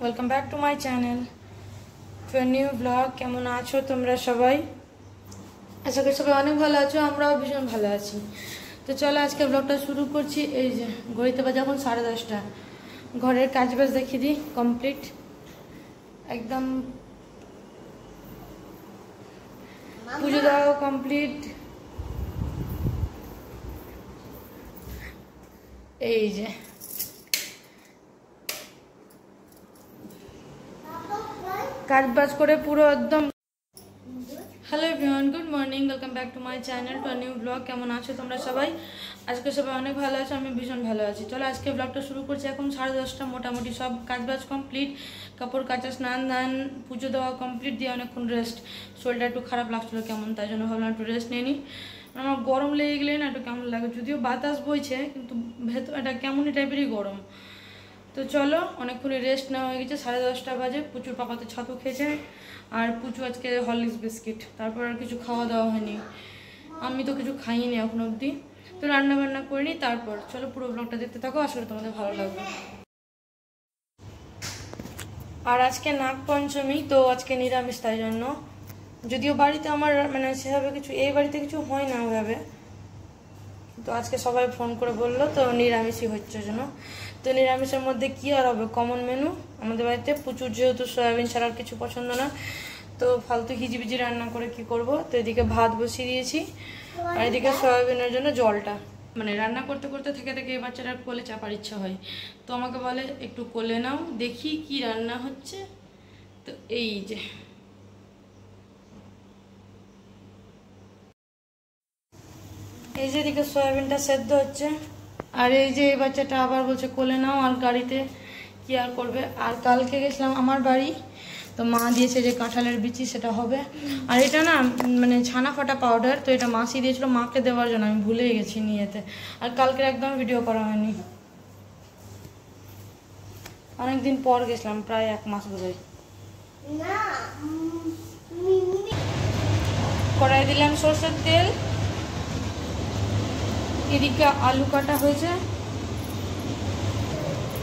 Welcome back to my channel to a new blog. কেমন আছো তোমরা সবাই? আশা করি সবাই অনেক ভালো আছো, আমরাও ভীষণ ভালো আছি। তো চলো আজকে ব্লগটা শুরু করছি। এই যে ঘড়িতে বাজে এখন 10:30। ঘরের কাজ বাজ দেখিয়ে দিই, কমপ্লিট একদম। পুজো দেওয়া কমপ্লিট। এই যে কাজ বাজ করে পুরো একদম। Hello everyone, good morning, welcome back to my channel to new blog. কেমন আছো তোমরা সবাই? আজকে সবাই অনেক ভালো আছো, আমি ভীষণ ভালো আছি। চলো আজকে ব্লগটা শুরু করছি। এখন 10:30 মোটামুটি সব কাজ বাজ কমপ্লিট। কাপড় কাচা, স্নান দান, পুজো দেওয়া কমপ্লিট দিয়ে অনেকক্ষণ রেস্ট। শরীরটা একটু খারাপ লাগছিলো কেমন, তাই জন্য ভাবলাম একটু রেস্ট নিয়ে নিই। আমার গরম লেগে গেলে না একটু কেমন লাগে, যদিও বাতাস বইছে কিন্তু ভেতর এটা কেমনই টাইপেরই গরম। তো চলো অনেকক্ষণই রেস্ট নেওয়া হয়ে গেছে। 10:30 বাজে। প্রচুর পাপাতে ছাতু খেয়েছে আর পুচু আজকে হরলিক্স বিস্কিট। তারপর আর কিছু খাওয়া দাওয়া হয়নি, আমি তো কিছু খাইনি এখন অবধি। তো রান্না বান্না করিনি। তারপর চলো পুরো ব্লগটা দেখতে থাকো, আশা করি তোমাদের ভালো লাগবে। আর আজকে নাগ পঞ্চমী, তো আজকে নিরামিষ, তাই জন্য। যদিও বাড়িতে আমার মানে সেভাবে কিছু, এই বাড়িতে কিছু হয় না ওইভাবে, তো আজকে সবাই ফোন করে বললো তো নিরামিষই হচ্ছে জন্য। তো নিরামিষের মধ্যে কি আর হবে, কমন মেনু আমাদের বাড়িতে। প্রচুর যেহেতু সয়াবিন ছাড়া আর কিছু পছন্দ না, তো ফালতু হিজিবিজি রান্না করে কি করব। তো এদিকে ভাত বসিয়ে দিয়েছি আর এদিকে সয়াবিনের জন্য জলটা, মানে রান্না করতে করতে থেকে থেকে এই বাচ্চাটার কোলে চাপার ইচ্ছা হয়, তো আমাকে বলে একটু কোলে নাও, দেখি কি রান্না হচ্ছে। তো এই যে এদিকে সয়াবিনটা সেদ্ধ হচ্ছে, আর এই যে এই বাচ্চাটা আবার বলছে কোলে নাও, আর গাড়িতে কি আর করবে। আর কালকে গেছিলাম আমার বাড়ি, তো মা দিয়েছে যে কাঁঠালের বিচি, সেটা হবে। আর এটা না মানে ছানা ফাটা পাউডার, তো এটা মাসি দিয়েছিল মাকে দেওয়ার জন্য, আমি ভুলেই গেছি নিয়েতে। আর কালকে একদম ভিডিও করা হয়নি, অনেকদিন পর গেছিলাম, প্রায় 1 মাস বোধহয়। কড়াই দিলাম সরষের তেল, এদিকে আলু কাটা হয়েছে।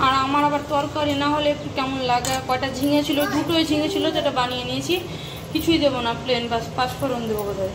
আর আমার আবার তরকারি না হলে একটু কেমন লাগে। কয়টা ঝিঙে ছিল, দুটোই ঝিঙে ছিল, যেটা বানিয়ে নিয়েছি। কিছুই দেবো না, প্লেন বাস পাঁচফোড়ন দেবো বোধহয়।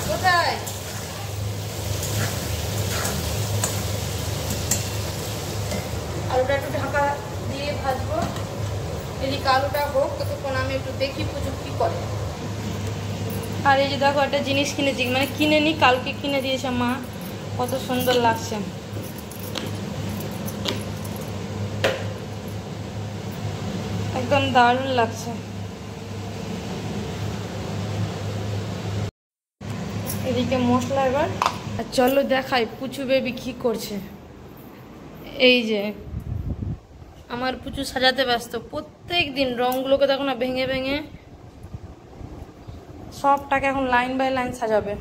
কোথায় আলুটা একটু ঢাকা দিয়ে ভাজবো। এদিকে আলুটা হোক, ততক্ষণ আমি একটু দেখি পুজো কি করে। আর এই যে দেখো একটা জিনিস কিনেছি, মানে কিনে নি, কালকে কিনে দিয়েছে মা, কত সুন্দর লাগছে, একদম দারুণ লাগছে। এদিকে মশলা এবার, আর চলো দেখাই পুচু বেবি কি করছে। এই যে আমার পুচু সাজাতে ব্যস্ত, প্রত্যেক দিন রঙগুলোকে দেখো না ভেঙে ভেঙে সবটাকে এখন লাইন বাই লাইন সাজাবে,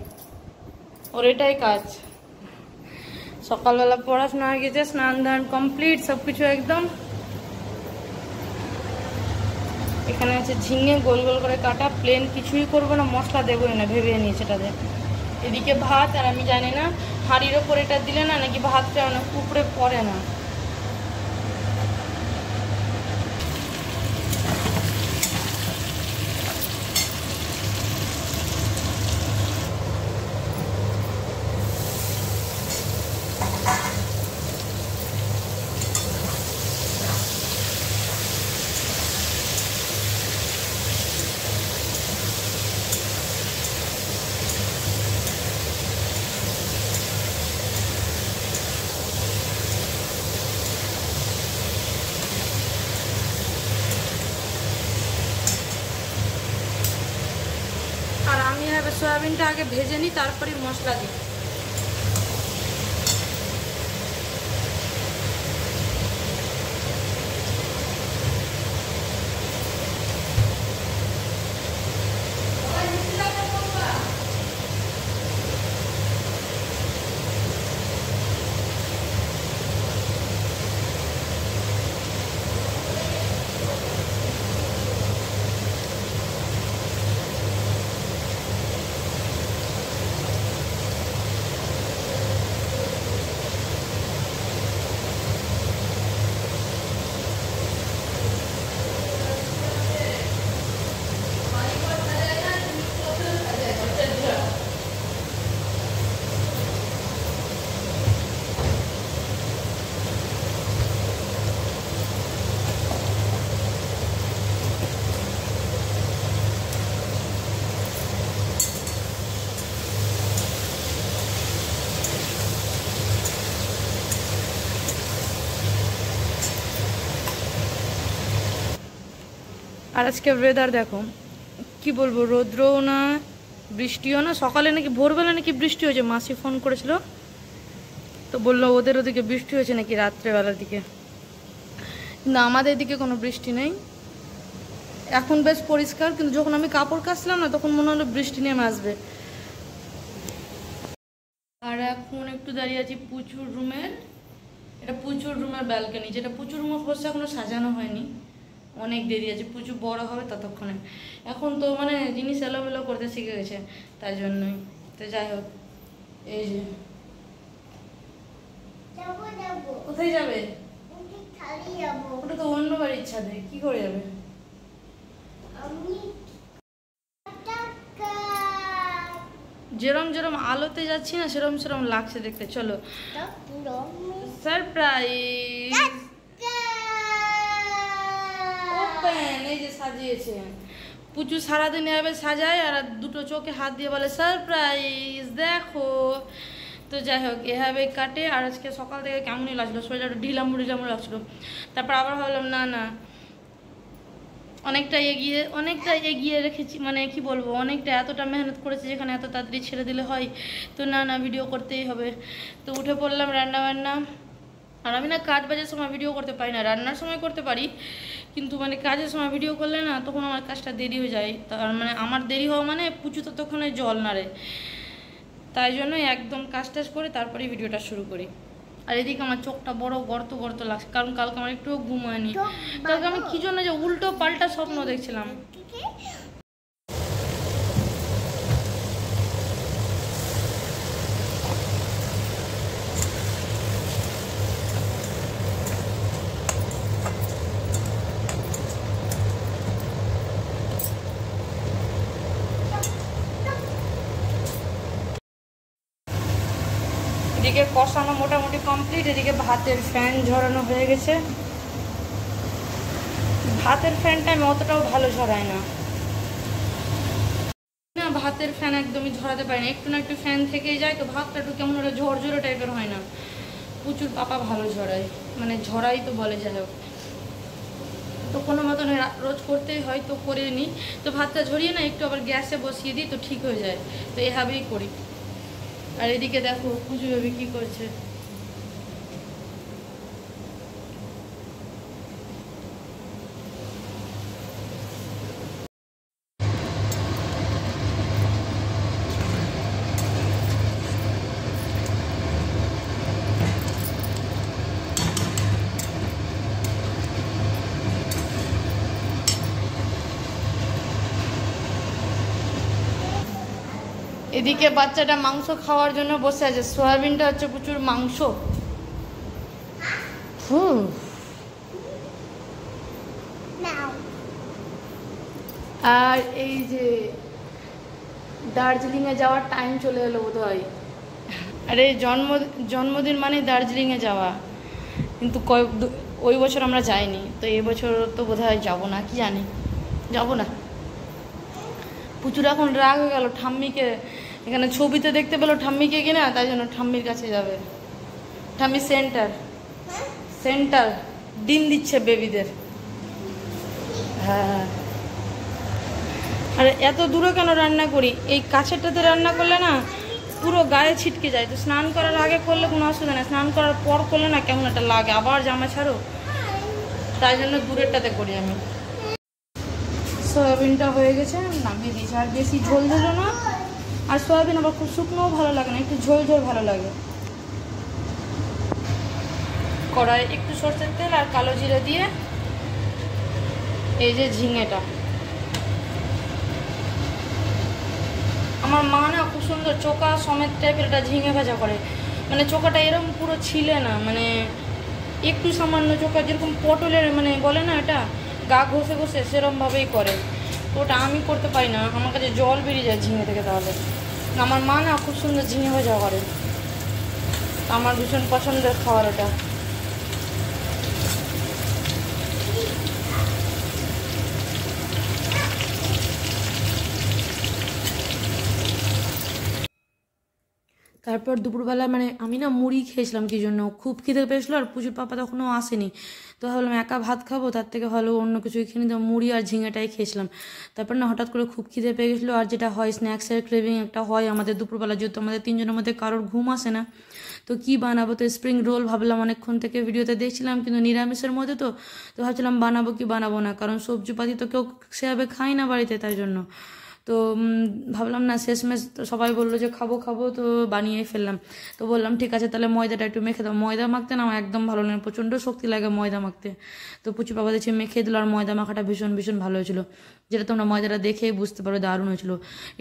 ওর এটাই কাজ। সকালবেলা পড়াশোনা হয়ে গেছে, স্নান ধান কমপ্লিট, সবকিছু একদম। এখানে আছে ঝিঙে গোল গোল করে কাটা, প্লেন কিছুই করবো না, মশলা দেবোই না, ভেবে নিয়েছে এটাতে। এদিকে ভাত, আর আমি জানি না হাঁড়ির ওপর এটা দিলে না নাকি ভাতটা অনেক উপরে পড়ে না। আর আমি সয়াবিনটা আগে ভেজে নিই, তারপরে মশলা দিই। আর আজকে ওয়েদার দেখো কি বলবো, রৌদ্রও না বৃষ্টিও না। সকালে নাকি ভোরবেলা নাকি বৃষ্টি হয়েছে, মাসি ফোন করেছিল তো বললো ওদের ওদিকে বৃষ্টি হয়েছে নাকি রাত্রেবেলার দিকে, কিন্তু আমাদের দিকে কোনো বৃষ্টি নেই। এখন বেশ পরিষ্কার, কিন্তু যখন আমি কাপড় কাচলাম না তখন মনে হলো বৃষ্টি নেমে আসবে। আর এখন একটু দাঁড়িয়ে আছি পুচুর রুমের, এটা পুচুর রুমের ব্যালকনি, যেটা পুচুর রুম অবশ্য এখনো সাজানো হয়নি, অনেক দেরি আছে, পুচু বড় হবে ততক্ষণে। এখন তো মানে জিনিস এলোমেলো করতে শিখে গেছে, তাই জন্যই। তো যাই হোক, এই যে কোথায় যাবে? ওটা তো অন্য বাড়ির ছাদে, কি করে যাবে? যেরম যেরম আলোতে যাচ্ছি না সেরম সেরম লাগছে দেখতে। চলো সারপ্রাইজ ওপেন। এই যে সাজিয়েছে পুচু, সারাদিন এভাবে সাজায় আর দুটো চোখে হাত দিয়ে বলে সারপ্রাইজ দেখো। তো যাই হোক, এভাবে কাটে। আর আজকে সকাল থেকে কেমনই লাগছিলো, শরীরটা ঢিলাম লাগছিলো। তারপর আবার ভাবলাম না অনেকটা এগিয়ে রেখেছি, মানে কি বলবো, অনেকটা এতটা মেহনত করেছি, যেখানে এত তাড়াতাড়ি ছেড়ে দিলে হয়। তো না ভিডিও করতেই হবে। তো উঠে পড়লাম রান্না বান্না। আর আমি না কাজ বাজের সময় ভিডিও করতে পারি না, রান্নার সময় করতে পারি, কিন্তু মানে কাজের সময় ভিডিও করলে না তখন আমার কাজটা দেরি হয়ে যায়। তার মানে আমার দেরি হওয়া মানে পুচু ততক্ষণে জল নাড়ে, তাই জন্য একদম কাজ টাজ করে তারপরেই ভিডিওটা শুরু করি। আর এদিকে আমার চোখটা বড় গর্ত লাগছে, কারণ কালকে আমার একটুও ঘুম হয়নি। কালকে আমি কি জন্য যে উল্টো পাল্টা স্বপ্ন দেখছিলাম। এদিকে কষানো মোটামুটি কমপ্লিট, এদিকে ভাতের ফ্যান ঝরানো হয়ে গেছে। ভাতের ফ্যানটা আমি অতটাও ভালো ঝরাই না, ভাতের ফ্যান একদমই ঝরাতে পারি না, একটু না একটু ফ্যান থেকেই যায়, তো ভাতটা একটু কেমন হলে ঝরঝরে টাইপের হয় না। প্রচুর পাপা ভালো ঝরায়, মানে ঝরাই তো বলে, যাই হোক। তো কোনো মতন রোজ করতেই হয়, তো করে নিই। তো ভাতটা ঝরিয়ে না একটু আবার গ্যাসে বসিয়ে দিই, তো ঠিক হয়ে যায়। তো এভাবেই করি। আর এদিকে দেখো পুজো ভাবি কি করছে। এদিকে বাচ্চাটা মাংস খাওয়ার জন্য বসে আছে, সয়াবিনটা হচ্ছে প্রচুর মাংস। আর এই যে দার্জিলিংয়ে যাওয়ার টাইম চলে এলো বোধ হয়। আরে জন্মদিন মানে দার্জিলিংয়ে যাওয়া, কিন্তু ওই বছর আমরা যাইনি, তো এই বছর তো বোধ হয় যাবো না, কি জানি, যাবো না। প্রচুর এখন রাগ হয়ে গেল ঠাম্মিকে, এখানে ছবিতে দেখতে পেলো ঠাম্মিকে কিনা, তাই জন্য ঠাম্মির কাছে যাবে। ঠাম্মি সেন্টার ডিম দিচ্ছে বেবিদের। হ্যাঁ, আর এত দূরে কেন রান্না করি, এই কাছেরটাতে রান্না করলে না পুরো গায়ে ছিটকে যায়। তো স্নান করার আগে করলে কোনো অসুবিধা নেই, স্নান করার পর করলে না কেমন একটা লাগে, আবার জামা ছাড়ো, তাই জন্য দূরেরটাতে করি আমি। সয়াবিনটা হয়ে গেছে, নামিয়ে দিয়েছি। আর বেশি ঝোল দিল না, আর সয়াবিন আবার খুব শুকনোও ভালো লাগে না, একটু ঝোল ভালো লাগে। কড়াই একটু সরষের তেল আর কালো জিরে দিয়ে এই যে ঝিঙেটা, আমার মা না খুব সুন্দর চোকা সমেত টাইপের একটা ঝিঙে ভাজা করে, মানে চোকাটা এরকম পুরো ছিলে না, মানে একটু সামান্য চোকা, যেরকম পটলের মানে বলে না এটা গা ঘষে ঘষে সেরমভাবেই করে। তো ওটা আমি করতে পারি না, আমার কাছে জল বেরিয়ে যায় ঝিঙে থেকে। তাহলে আমার মা না খুব সুন্দর ঝিঙে ভাজা করে, আমার ভীষণ পছন্দের খাবার ওটা। তারপর দুপুরবেলা মানে আমি না মুড়ি খেয়েছিলাম কি জন্য, খুব খিদে পেয়েছিলো আর পুচুর পাপা তখনও আসেনি, তো ভাবলাম একা ভাত খাবো তার থেকে ভালো অন্য কিছুই খেয়ে নিতাম, মুড়ি আর ঝিঙেটাই খেয়েছিলাম। তারপর না হঠাৎ করে খুব খিদে পেয়ে গেছিলো, আর যেটা হয় স্ন্যাক্সের ক্রেভিং একটা হয় আমাদের দুপুরবেলা, যেহেতু আমাদের তিনজনের মধ্যে কারোর ঘুম আসে না, তো কি বানাবো, তো স্প্রিং রোল ভাবলাম, অনেকক্ষণ থেকে ভিডিওতে দেখছিলাম কিন্তু নিরামিষের মধ্যে তো ভাবছিলাম বানাবো কি বানাবো না, কারণ সবজিপাতি তো কেউ সেভাবে খায় না বাড়িতে, তাই জন্য তো ভাবলাম না, শেষমেশ সবাই বললো যে খাবো খাবো, তো বানিয়ে ফেললাম। তো বললাম ঠিক আছে তাহলে ময়দাটা একটু মেখে দাও, ময়দা মাখতে না আমার একদম ভালো লাগে, প্রচণ্ড শক্তি লাগে ময়দা মাখতে। তো পুচু বাবা দেখছি মেখে দিল, আর ময়দা মাখাটা ভীষণ ভীষণ ভালো হয়েছিল, যেটা তোমরা ময়দাটা দেখেই বুঝতে পারো দারুণ হয়েছিল।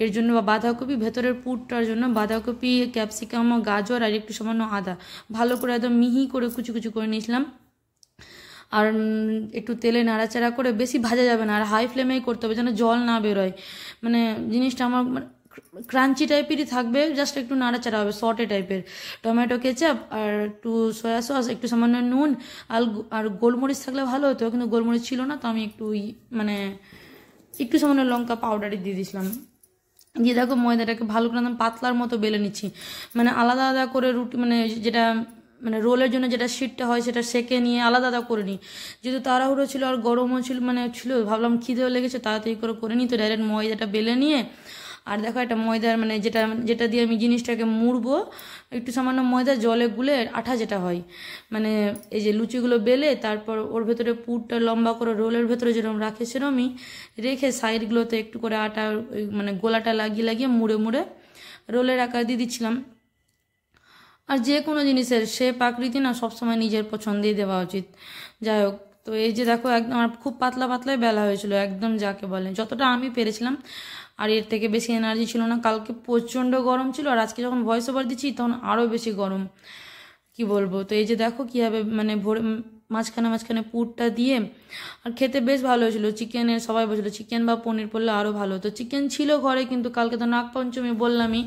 এর জন্য বাঁধাকপি, ভেতরের পুরটার জন্য বাঁধাকপি, ক্যাপসিকাম, গাজর আর একটু সামান্য আদা ভালো করে একদম মিহি করে কুচি কুচি করে নিয়েছিলাম, আর একটু তেলে নাড়াচাড়া করে, বেশি ভাজা যাবে না, আর হাই ফ্লেমেই করতে হবে যেন জল না বেরোয়, মানে জিনিসটা আমার ক্রাঞ্চি টাইপেরই থাকবে, জাস্ট একটু নাড়াচাড়া হবে সটে টাইপের। টমেটো কেচাপ আর একটু সয়া সস, একটু সামান্য নুন আর গোলমরিচ থাকলে ভালো হতো, কিন্তু গোলমরিচ ছিল না, তো আমি একটু মানে একটু সামান্য লঙ্কা পাউডারই দিয়ে দিয়েছিলাম। দিয়ে দেখো ময়দাটাকে ভালো করে একদম পাতলার মতো বেলে নিচ্ছি, মানে আলাদা আলাদা করে রুটি, মানে যেটা মানে রোলের জন্য যেটা শিটটা হয় সেটা সেকে নিয়ে আলাদা আলাদা করে নিই, যেহেতু তাড়াহুড়ো ছিল আর গরমও ছিল, মানে ছিল, ভাবলাম খিদেও লেগেছে তাড়াতাড়ি করে নিই, তো ডাইরেক্ট ময়দাটা বেলে নিয়ে, আর দেখো একটা ময়দার মানে যেটা দিয়ে আমি জিনিসটাকে মুড়বো, একটু সামান্য ময়দা জলে গুলে আঠা যেটা হয়, মানে এই যে লুচিগুলো বেলে তারপর ওর ভেতরে পুরটা লম্বা করে রোলের ভেতরে যেরকম রাখে সেরকমই রেখে সাইডগুলোতে একটু করে আটা মানে গোলাটা লাগিয়ে লাগিয়ে মুড়ে মুড়ে রোলের আকার দিয়ে দিচ্ছিলাম। আর যে কোনো জিনিসের শেপ আকৃতি না সবসময় নিজের পছন্দেই দেওয়া উচিত। যাই হোক, তো এই যে দেখো একদম আমার খুব পাতলা পাতলাই বেলা হয়েছিল, একদম যাকে বলে যতটা আমি পেরেছিলাম, আর এর থেকে বেশি এনার্জি ছিল না। কালকে প্রচণ্ড গরম ছিল, আর আজকে যখন ভয়েস ওভার দিচ্ছি তখন আরও বেশি গরম, কি বলবো। তো এই যে দেখো কীভাবে মানে ভোরে মাঝখানে পুরটা দিয়ে, আর খেতে বেশ ভালো হয়েছিল। চিকেনের সবাই বলছিল চিকেন বা পনির পড়লে আরও ভালো হতো, চিকেন ছিল ঘরে কিন্তু কালকে তো নাগপঞ্চমী বললামই,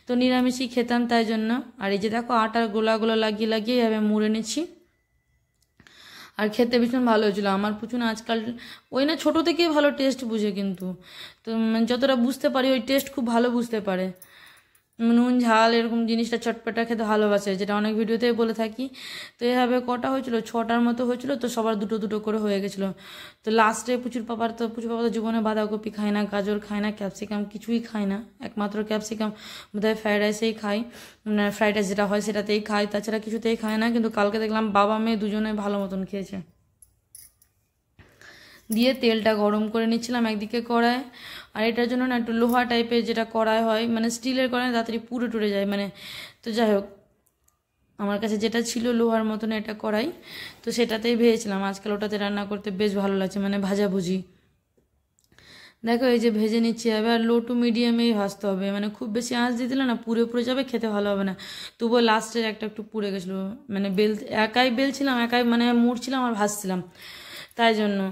তো নিরামিষই খেতাম তাই জন্য। আর এই যে দেখো আটার গোলাগুলো লাগিয়ে লাগিয়ে এভাবে মুড়ে নিচ্ছি, আর খেতে ভীষণ ভালো হয়েছিল। আমার পুচুন আজকাল ওই না ছোটো থেকেই ভালো টেস্ট বুঝে, কিন্তু তো যতটা বুঝতে পারি ওই টেস্ট খুব ভালো বুঝতে পারে, নুন ঝাল এরকম জিনিসটা চটপটা খেতে ভালোবাসে, যেটা অনেক ভিডিওতেই বলে থাকি। তো এভাবে কটা হয়েছিল, 6টার মতো হয়েছিল, তো সবার দুটো দুটো করে হয়ে গেছিলো। তো লাস্টে পুচুর পাপা তো জীবনে বাঁধাকপি খায় না, গাজর খায় না, ক্যাপসিকাম কিছুই খায় না, একমাত্র ক্যাপসিকাম বোধহয় ফ্রাইড রাইসেই খায়, মানে ফ্রাইড রাইস যেটা হয় সেটাতেই খায়, তাছাড়া কিছুতেই খায় না। কিন্তু কালকে দেখলাম বাবা মেয়ে দুজনে ভালো মতন খেয়েছে। দিয়ে তেলটা গরম করে নিচ্ছিলাম একদিকে কড়ায়, আর এটার জন্য না একটু লোহা টাইপের যেটা কড়াই হয়, মানে স্টিলের কড়াই তাড়াতাড়ি পুড়ে টুড়ে যায়, মানে তো যাই হোক আমার কাছে যেটা ছিল লোহার মতন এটা কড়াই, তো সেটাতেই ভেজেছিলাম। আজকাল ওটাতে রান্না করতে বেশ ভালো লাগছে, মানে ভাজাভুজি। দেখো এই যে ভেজে নিচ্ছি, এবার লো টু মিডিয়ামেই ভাজতে হবে, মানে খুব বেশি আঁচ দিয়ে দিলে না পুড়ে যাবে, খেতে ভালো হবে না। তবুও লাস্টের একটু পুড়ে গেছিলো, মানে একাই বেলছিলাম, একাই মানে মুড়ছিলাম আর ভাজছিলাম, তাই জন্য।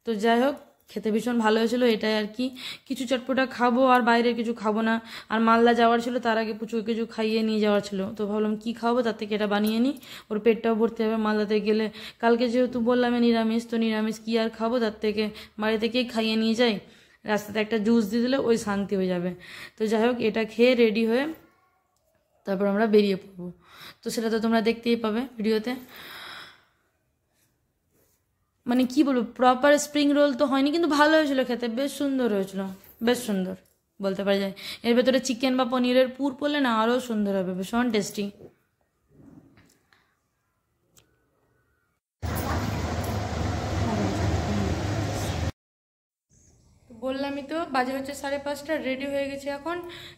তো যাই হোক খেতে ভীষণ ভালো হয়েছিল, এটাই আর কি। কিছু চটপটা খাবো আর বাইরে কিছু খাবো না, আর মালদা যাওয়ার ছিল, তার আগে প্রচুর কিছু খাইয়ে নিয়ে যাওয়ার ছিল, তো ভাবলাম কি খাবো তার থেকে এটা বানিয়ে নিই, ওর পেটটাও ভরতে হবে মালদাতে গেলে। কালকে যেহেতু বললাম নিরামিষ, তো নিরামিষ কি আর খাবো, তার থেকে বাড়ি থেকেই খাইয়ে নিয়ে যাই, রাস্তাতে একটা জুস দিয়ে দিলে ওই শান্তি হয়ে যাবে। তো যাই হোক এটা খেয়ে রেডি হয়ে তারপর আমরা বেরিয়ে পড়বো, তো সেটা তো তোমরা দেখতেই পাবে ভিডিওতে। মানে কি বলবো, প্রপার স্প্রিং রোল তো হয়নি, কিন্তু ভালো হয়েছিল খেতে, বেশ সুন্দর হয়েছিল, বেশ সুন্দর বলতে পারা যায়। এর ভেতরে চিকেন বা পনিরের পুর পড়লে না আরও সুন্দর হবে, ভীষণ টেস্টি। বললামই তো বাজে হচ্ছে 5:30, রেডি হয়ে গেছে এখন,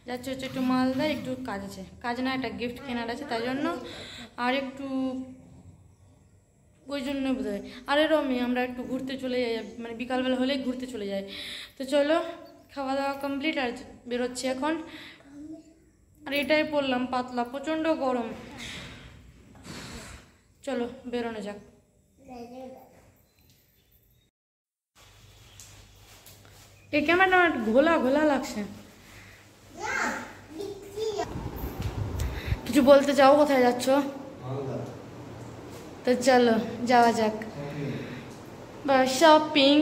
যাচ্ছে হচ্ছে একটু মালদা, একটু কাজ আছে, কাজ না একটা গিফট কেনার আছে তাই জন্য, আর একটু ওই জন্য বোধ হয়। আরে রমি আমরা একটু ঘুরতে চলে যাই, মানে বিকালবেলা হলেই ঘুরতে চলে যাই। তো চলো খাওয়া দাওয়া কমপ্লিট, আর বেরোচ্ছি এখন। আর এটাই পরলাম পাতলা, প্রচণ্ড গরম, চলো বেরোনো যাক। এই ক্যামেরাটা আমার ঘোলা ঘোলা লাগছে। কিছু বলতে চাও? কোথায় যাচ্ছ? তো চলো যাওয়া যাক, বা শপিং।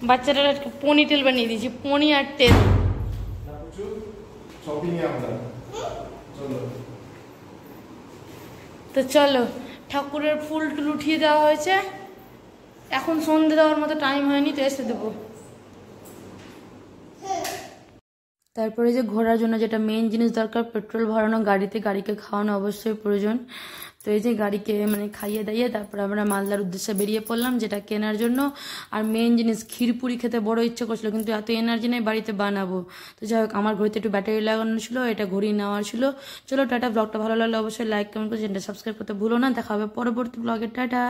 বাচ্চাটার আজকে পনি তেল বানিয়ে দিয়েছি, পনি আর তেল। তো চলো, ঠাকুরের ফুল টুল উঠিয়ে দেওয়া হয়েছে, এখন সন্ধে দেওয়ার মতো টাইম হয়নি, তো এসে দেবো। তারপরে যে ঘোরার জন্য যেটা মেইন জিনিস দরকার, পেট্রোল ভরানো গাড়িতে, গাড়িকে খাওয়ানো অবশ্যই প্রয়োজন। তো এই যে গাড়িকে মানে খাইয়ে দাইয়ে তারপরে আমরা মালদার উদ্দেশ্যে বেরিয়ে পড়লাম, যেটা কেনার জন্য। আর মেইন জিনিস ক্ষীরপুরি খেতে বড় ইচ্ছে করছিল, কিন্তু এত এনার্জি নেই বাড়িতে বানাবো। তো যাই হোক, আমার ঘড়িতে একটু ব্যাটারি লাগানো ছিল, এটা ঘড়ি নেওয়ার ছিল। চলো টাটা, ব্লগটা ভালো লাগলে অবশ্যই লাইক কমেন্ট করে চ্যানেলটা সাবস্ক্রাইব করতে ভুলো না। দেখা হবে পরবর্তী ব্লগে, টাটা।